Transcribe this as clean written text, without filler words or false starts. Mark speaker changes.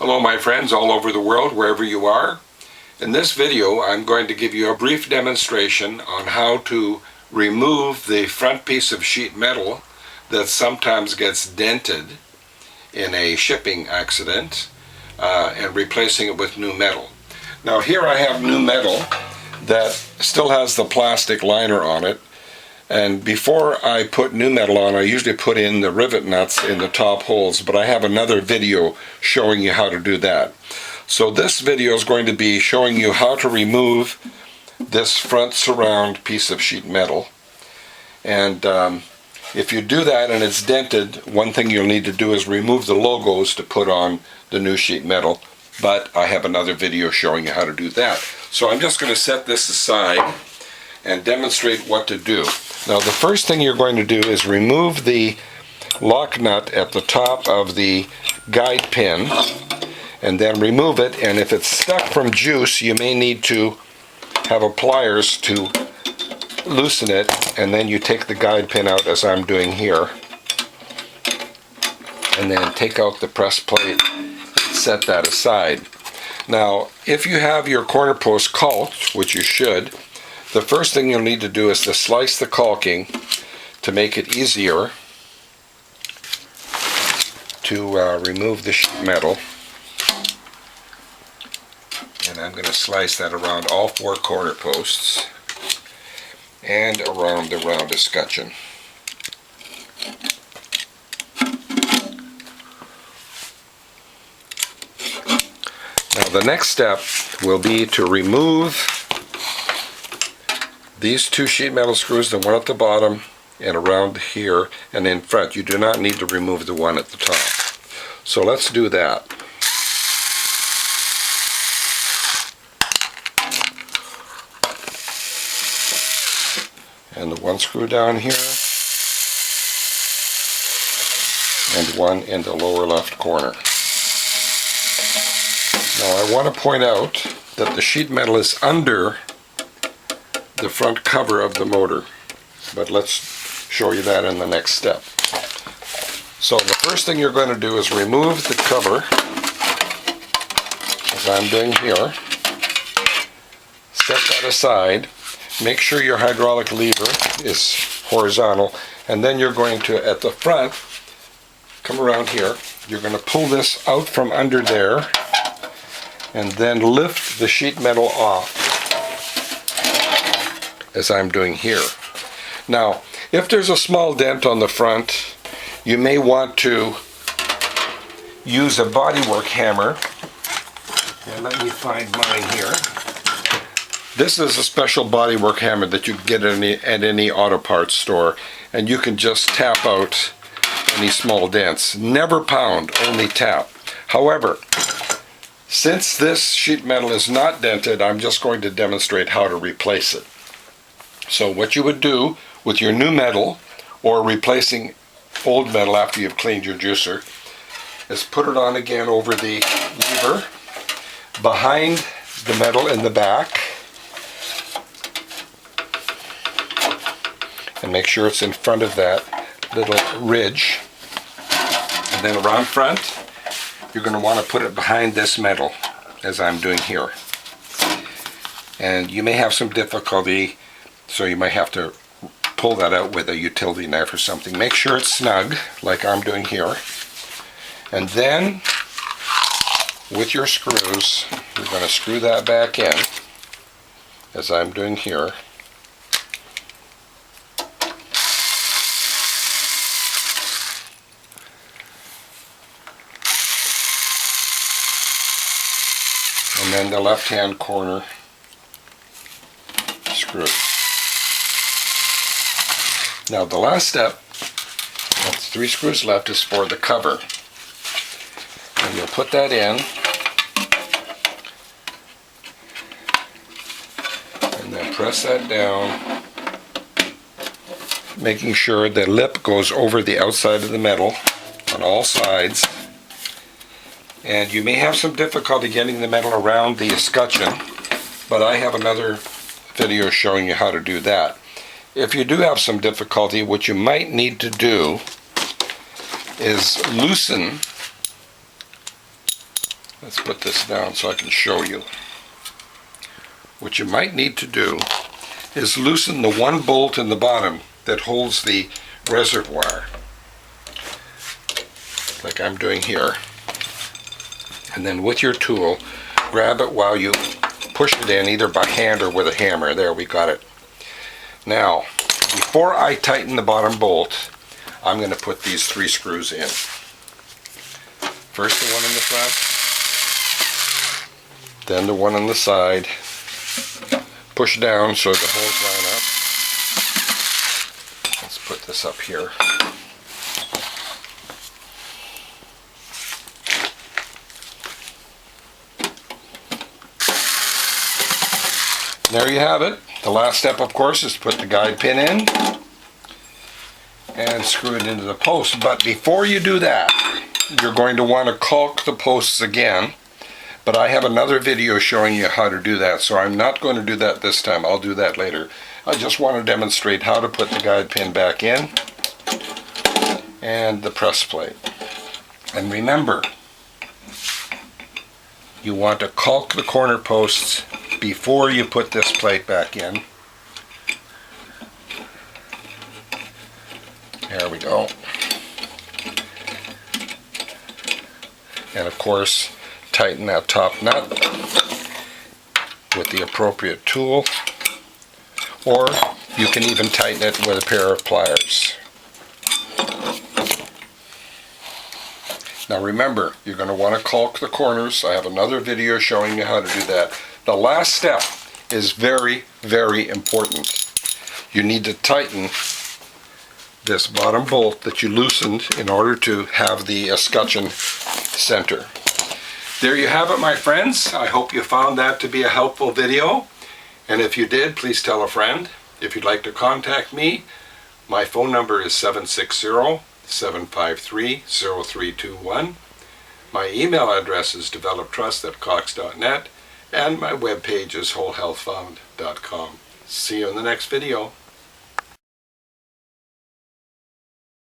Speaker 1: Hello my friends all over the world, wherever you are. In this video I'm going to give you a brief demonstration on how to remove the front piece of sheet metal that sometimes gets dented in a shipping accident and replacing it with new metal. Now here I have new metal that still has the plastic liner on it, and before I put new metal on I usually put in the rivet nuts in the top holes, but I have another video showing you how to do that. So this video is going to be showing you how to remove this front surround piece of sheet metal. And if you do that and it's dented, one thing you'll need to do is remove the logos to put on the new sheet metal, but I have another video showing you how to do that. So I'm just going to set this aside and demonstrate what to do. Now the first thing you're going to do is remove the lock nut at the top of the guide pin, and then remove it, and if it's stuck from juice you may need to have a pliers to loosen it, and then you take the guide pin out as I'm doing here, and then take out the press plate, set that aside. Now if you have your corner post caulked, which you should, the first thing you'll need to do is to slice the caulking to make it easier to remove the sheet metal. And I'm going to slice that around all four corner posts and around the round escutcheon. Now the next step will be to remove these two sheet metal screws, the one at the bottom and around here and in front. You do not need to remove the one at the top. So let's do that. And the one screw down here and one in the lower left corner. Now I want to point out that the sheet metal is under the front cover of the motor, but let's show you that in the next step. So the first thing you're going to do is remove the cover, as I'm doing here. Set that aside. Make sure your hydraulic lever is horizontal, and then you're going to, at the front, come around here, you're going to pull this out from under there and then lift the sheet metal off, as I'm doing here. Now, if there's a small dent on the front, you may want to use a bodywork hammer. And let me find mine here. This is a special bodywork hammer that you can get at any auto parts store, and you can just tap out any small dents. Never pound, only tap. However, since this sheet metal is not dented, I'm just going to demonstrate how to replace it. So what you would do with your new metal, or replacing old metal after you've cleaned your juicer, is put it on again over the lever, behind the metal in the back, and make sure it's in front of that little ridge. And then around front, you're going to want to put it behind this metal, as I'm doing here. And you may have some difficulty, so you might have to pull that out with a utility knife or something. Make sure it's snug, like I'm doing here. And then, with your screws, you're going to screw that back in, as I'm doing here. And then the left-hand corner screw. Now the last step, that's 3 screws left, is for the cover. And you'll put that in, and then press that down, making sure the lip goes over the outside of the metal on all sides. And you may have some difficulty getting the metal around the escutcheon, but I have another video showing you how to do that. If you do have some difficulty, what you might need to do is loosen Let's put this down so I can show you. What you might need to do is loosen the one bolt in the bottom that holds the reservoir, like I'm doing here. And then with your tool, grab it while you push it in, either by hand or with a hammer. There, we got it. Now, before I tighten the bottom bolt, I'm going to put these 3 screws in. First the one in the front, then the one on the side. Push down so the holes line up. Let's put this up here. There you have it. The last step, of course, is to put the guide pin in and screw it into the post. But before you do that, you're going to want to caulk the posts again. But I have another video showing you how to do that, so I'm not going to do that this time. I'll do that later. I just want to demonstrate how to put the guide pin back in and the press plate. And remember, you want to caulk the corner posts before you put this plate back in. There we go. And of course, tighten that top nut with the appropriate tool, or you can even tighten it with a pair of pliers. Now remember, you're going to want to caulk the corners. I have another video showing you how to do that. The last step is very, very important. You need to tighten this bottom bolt that you loosened in order to have the escutcheon center. There you have it, my friends. I hope you found that to be a helpful video. And if you did, please tell a friend. If you'd like to contact me, my phone number is 760-753-0321. My email address is developtrust@cox.net, and my webpage is wholehealthfound.com. See you in the next video.